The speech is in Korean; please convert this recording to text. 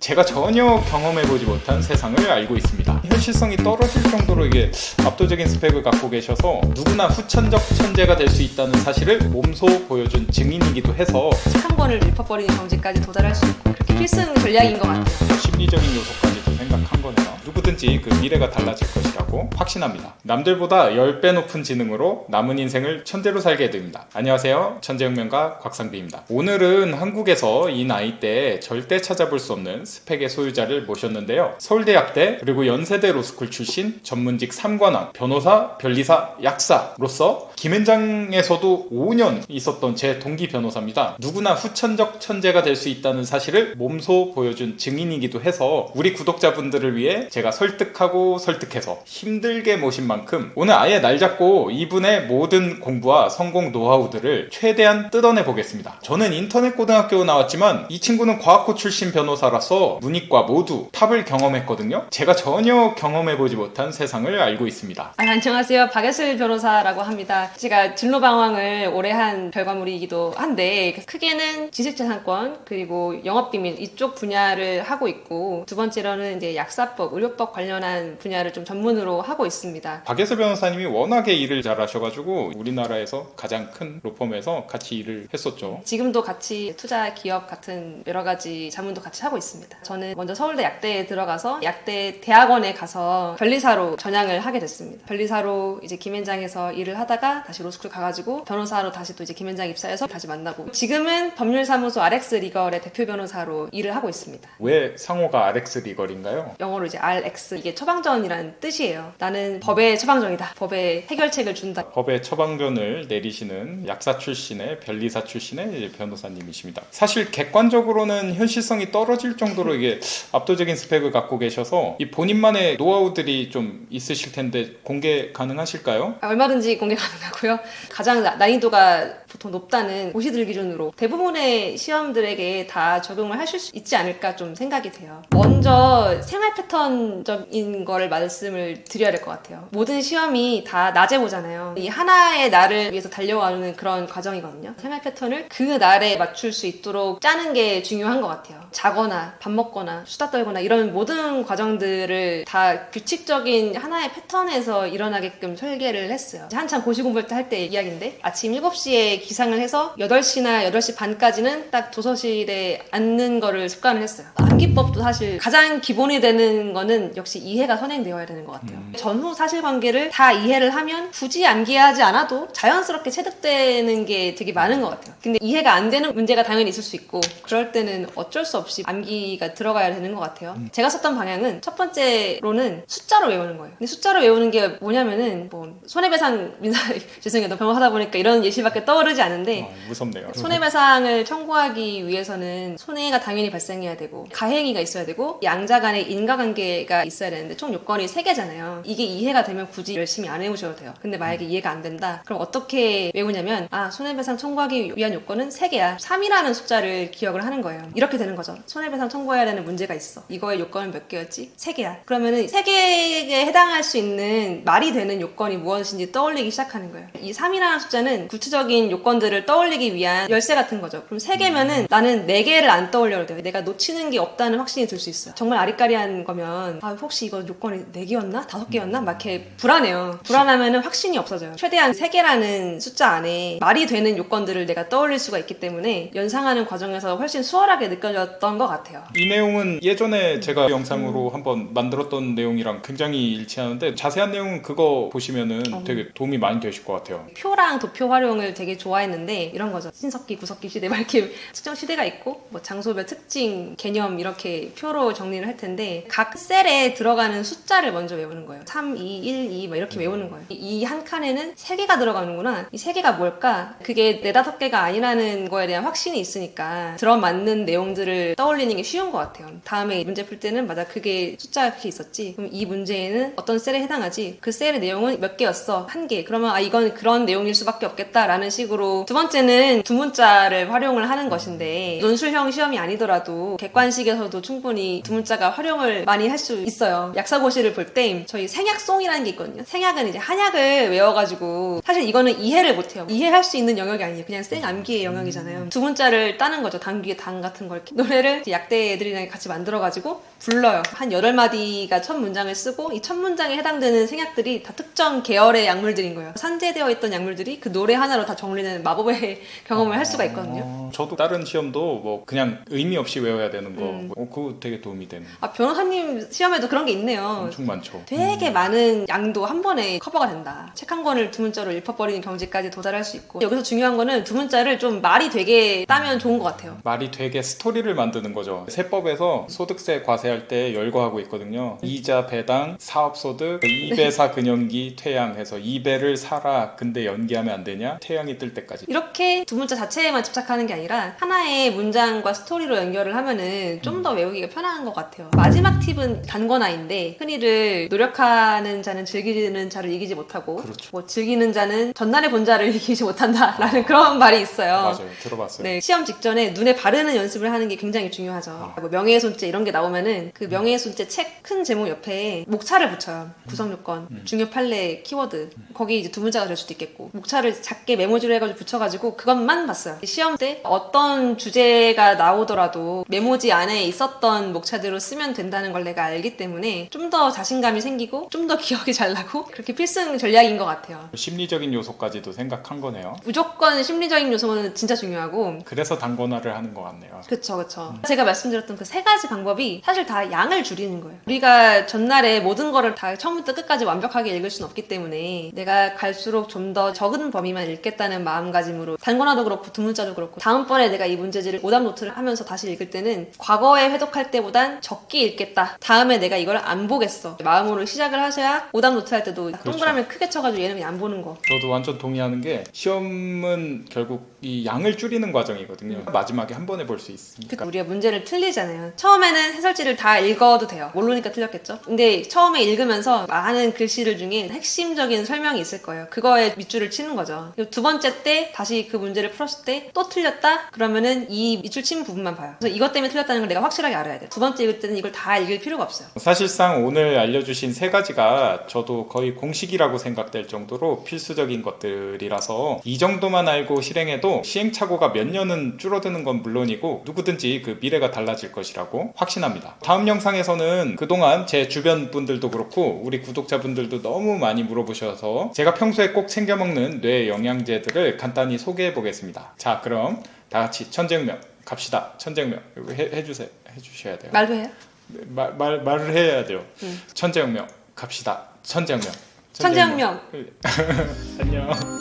제가 전혀 경험해보지 못한 세상을 알고 있습니다. 현실성이 떨어질 정도로 이게 압도적인 스펙을 갖고 계셔서 누구나 후천적 천재가 될 수 있다는 사실을 몸소 보여준 증인이기도 해서 책 한 권을 읊어버리는 경지까지 도달할 수 있고 그렇게 필승 전략인 것 같아요. 심리적인 요소까지도 생각한 거네요. 누구든지 그 미래가 달라질 것이라고 확신합니다. 남들보다 10배 높은 지능으로 남은 인생을 천재로 살게 됩니다. 안녕하세요. 천재혁명가 곽상비입니다. 오늘은 한국에서 이 나이대에 절대 찾아볼 수 없는 스펙의 소유자를 모셨는데요. 서울대약대 그리고 연세대 로스쿨 출신 전문직 3관왕 변호사, 변리사, 약사로서 김앤장에서도 5년 있었던 제 동기 변호사입니다. 누구나 후천적 천재가 될 수 있다는 사실을 몸소 보여준 증인이기도 해서 우리 구독자분들을 위해 제가 설득하고 설득해서 힘들게 모신 만큼 오늘 아예 날 잡고 이분의 모든 공부와 성공 노하우들을 최대한 뜯어내 보겠습니다. 저는 인터넷 고등학교 나왔지만 이 친구는 과학고 출신 변호사라서 문이과 모두 탑을 경험했거든요. 제가 전혀 경험해보지 못한 세상을 알고 있습니다. 안녕하세요. 박예슬 변호사라고 합니다. 제가 진로방황을 오래 한 결과물이기도 한데 크게는 지식재산권 그리고 영업비밀 이쪽 분야를 하고 있고 두 번째로는 이제 약사법, 의료법 관련한 분야를 좀 전문으로 하고 있습니다. 박예슬 변호사님이 워낙에 일을 잘하셔가지고 우리나라에서 가장 큰 로펌에서 같이 일을 했었죠. 지금도 같이 투자 기업 같은 여러 가지 자문도 같이 하고 있습니다. 저는 먼저 서울대 약대에 들어가서 약대 대학원에 가서 변리사로 전향을 하게 됐습니다. 변리사로 이제 김앤장에서 일을 하다가 다시 로스쿨 가가지고 변호사로 다시 또 이제 김앤장 입사해서 다시 만나고 지금은 법률사무소 RX 리걸의 대표 변호사로 일을 하고 있습니다. 왜 상호가 RX 리걸인가요? 영어로 이제 RX 이게 처방전이라는 뜻이에요. 나는 법의 처방전이다. 법의 해결책을 준다. 법의 처방전을 내리시는 약사 출신의 변리사 출신의 이제 변호사님이십니다. 사실 객관적으로는 현실성이 떨어질 정도로 이게 압도적인 스펙을 갖고 계셔서 이 본인만의 노하우들이 좀 있으실 텐데 공개 가능하실까요? 얼마든지 공개 가능하고요. 가장 난이도가 보통 높다는 고시들 기준으로 대부분의 시험들에게 다 적용을 하실 수 있지 않을까 좀 생각이 돼요. 먼저 생활 패턴적인 거를 말씀을 드려야 될 것 같아요. 모든 시험이 다 낮에 보잖아요. 이 하나의 날을 위해서 달려가는 그런 과정이거든요. 생활 패턴을 그 날에 맞출 수 있도록 짜는 게 중요한 것 같아요. 자거나 밥 먹거나 수다 떨거나 이런 모든 과정들을 다 규칙적인 하나의 패턴에서 일어나게끔 설계를 했어요. 한참 고시 공부할 때 할 때 이야기인데 아침 7시에 기상을 해서 8시나 8시 반까지는 딱 도서실에 앉는 거를 습관을 했어요. 암기법도 사실 가장 기본이 되는 거는 역시 이해가 선행되어야 되는 것 같아요. 전후 사실관계를 다 이해를 하면 굳이 암기하지 않아도 자연스럽게 체득되는 게 되게 많은 것 같아요. 근데 이해가 안 되는 문제가 당연히 있을 수 있고 그럴 때는 어쩔 수 없이 암기가 들어가야 되는 것 같아요. 제가 썼던 방향은 첫 번째로는 숫자로 외우는 거예요. 근데 숫자로 외우는 게 뭐냐면은 뭐 손해배상 민사 죄송해요. 너 변호하다 보니까 이런 예시밖에 떠오르지 않는데 무섭네요. 손해배상을 청구하기 위해서는 손해가 당연히 발생해야 되고 가해행위가 있어야 되고 양자 간의 인과관계가 있어야 되는데 총 요건이 3개잖아요. 이게 이해가 되면 굳이 열심히 안 외우셔도 돼요. 근데 만약에 이해가 안 된다? 그럼 어떻게 외우냐면 손해배상 청구하기 위한 요건은 3개야. 3이라는 숫자를 기억을 하는 거예요. 이렇게 되는 거죠. 손해배상 청구해야 되는 문제가 있어. 이거의 요건은 몇 개였지? 3개야. 그러면은 3개에 해당할 수 있는 말이 되는 요건이 무엇인지 떠올리기 시작하는 거예요. 이 3이라는 숫자는 구체적인 요건들을 떠올리기 위한 열쇠 같은 거죠. 그럼 3개면은 나는 4개를 안 떠올려도 돼요. 내가 놓치는 게 없다는 확신이 들 수 있어요. 정말 아리까리한 거면 혹시 이거 요건이 4개였나? 5개였나? 막 이렇게 불안해요. 불안하면은 확신이 없어져요. 최대한 3개라는 숫자 안에 말이 되는 요건들을 내가 떠올릴 수가 있기 때문에 연상하는 과정에서 훨씬 수월하게 느껴졌던 것 같아요. 이 내용은 예전에 제가 영상으로 한번 만들었던 내용이랑 굉장히 일치하는데 자세한 내용은 그거 보시면은 되게 도움이 많이 되실 것 같아요. 표랑 도표 활용을 되게 좋아했는데 이런 거죠. 신석기, 구석기 시대 막 이렇게 특정 시대가 있고 뭐 장소별 특징, 개념 이렇게 표로 정리를 할 텐데 각 셀에 들어가는 숫자를 먼저 외우는 거예요. 3, 2, 1, 2 막 이렇게 외우는 거예요. 이 한 칸에는 3개가 들어가는구나. 이 3개가 뭘까? 그게 4, 5개가 아니라는 거에 대한 확신이 있으니까 들어맞는 내용들을 떠올리는 게 쉬운 것 같아요. 다음에 문제 풀 때는 맞아 그게 숫자가 이렇게 있었지. 그럼 이 문제에는 어떤 셀에 해당하지? 그 셀의 내용은 몇 개였어? 1개. 그러면 이건 그런 내용일 수밖에 없겠다라는 식으로 기본적으로 두 번째는 두문자를 활용을 하는 것인데 논술형 시험이 아니더라도 객관식에서도 충분히 두문자가 활용을 많이 할 수 있어요. 약사고시를 볼 때 저희 생약송이라는 게 있거든요. 생약은 이제 한약을 외워가지고 사실 이거는 이해를 못해요. 이해할 수 있는 영역이 아니에요. 그냥 생암기의 영역이잖아요. 두문자를 따는 거죠. 당귀의 당 같은 걸 이렇게. 노래를 약대 애들이랑 같이 만들어가지고 불러요. 한 8마디가 첫 문장을 쓰고 이 첫 문장에 해당되는 생약들이 다 특정 계열의 약물들인 거예요. 산재되어 있던 약물들이 그 노래 하나로 다 정리되는 마법의 경험을 할 수가 있거든요. 저도 다른 시험도 뭐 그냥 의미 없이 외워야 되는 거 그거 되게 도움이 되는. 아, 변호사님 시험에도 그런 게 있네요. 엄청 많죠. 되게 많은 양도 한 번에 커버가 된다. 책 한 권을 두 문자로 읽어버리는 경지까지 도달할 수 있고 여기서 중요한 거는 두 문자를 좀 말이 되게 따면 좋은 것 같아요. 말이 되게 스토리를 만드는 거죠. 세법에서 소득세 과세할 때 열거하고 있거든요. 이자 배당, 사업소득, 2배사 근연기 퇴양해서 2배를 사라. 근데 연기하면 안 되냐? 퇴양이 뜰 때까지. 이렇게 두 문자 자체에만 집착하는 게 아니라 하나의 문장과 스토리로 연결을 하면은 좀 더 외우기가 편한 것 같아요. 마지막 팁은 단권화인데 흔히를 노력하는 자는 즐기는 자를 이기지 못하고 그렇죠. 뭐 즐기는 자는 전날에 본 자를 이기지 못한다라는 그런 말이 있어요. 맞아요. 들어봤어요. 네, 시험 직전에 눈에 바르는 연습을 하는 게 굉장히 중요하죠. 뭐 명예훼손죄 이런 게 나오면은 그 명예훼손죄 책 큰 제목 옆에 목차를 붙여요. 구성 요건, 중요 판례, 키워드. 거기 이제 두 문자가 될 수도 있겠고 목차를 작게 메모지로 해가지고 붙여가지고 그것만 봤어요. 시험 때 어떤 주제가 나오더라도 메모지 안에 있었던 목차대로 쓰면 된다는 걸 내가 알기 때문에 좀 더 자신감이 생기고 좀 더 기억이 잘 나고 그렇게 필승 전략인 것 같아요. 심리적인 요소까지도 생각한 거네요. 무조건 심리적인 요소는 진짜 중요하고 그래서 단권화를 하는 것 같네요. 그쵸. 제가 말씀드렸던 그 세 가지 방법이 사실 다 양을 줄이는 거예요. 우리가 전날에 모든 거를 다 처음부터 끝까지 완벽하게 읽을 수는 없기 때문에 내가 갈수록 좀 더 적은 범위만 읽겠다는 마음가짐으로 단권화도 그렇고 두문자도 그렇고 다음번에 내가 이 문제지를 오답 노트를 하면서 다시 읽을 때는 과거에 회독할 때보단 적게 읽겠다. 다음에 내가 이걸 안 보겠어. 마음으로 시작을 하셔야 오답 노트 할 때도 동그라미 크게 쳐가지고 얘는 그냥 안 보는 거. 저도 완전 동의하는 게 시험은 결국 이 양을 줄이는 과정이거든요. 마지막에 한 번에 볼 수 있으니까. 우리가 문제를 틀리잖아요. 처음에는 해설지를 다 읽어도 돼요. 모르니까 틀렸겠죠? 근데 처음에 읽으면서 많은 글씨들 중에 핵심적인 설명이 있을 거예요. 그거에 밑줄을 치는 거죠. 그리고 두 번째 때 다시 그 문제를 풀었을 때 또 틀렸다? 그러면은 이 밑줄 친 부분만 봐요. 그래서 이것 때문에 틀렸다는 걸 내가 확실하게 알아야 돼요. 두 번째 읽을 때는 이걸 다 읽을 필요가 없어요. 사실상 오늘 알려주신 세 가지가 저도 거의 공식이라고 생각될 정도로 필수적인 것들이라서 이 정도만 알고 실행해도 시행착오가 몇 년은 줄어드는 건 물론이고 누구든지 그 미래가 달라질 것이라고 확신합니다. 다음 영상에서는 그동안 제 주변 분들도 그렇고 우리 구독자분들도 너무 많이 물어보셔서 제가 평소에 꼭 챙겨 먹는 뇌 영양제들을 간단히 소개해 보겠습니다. 자, 그럼 다 같이 천재혁명 갑시다. 천재혁명 이거 해주셔야 돼요. 말도 해요? 말을 해야 돼요. 천재혁명 갑시다. 천재혁명. 천재혁명. 안녕.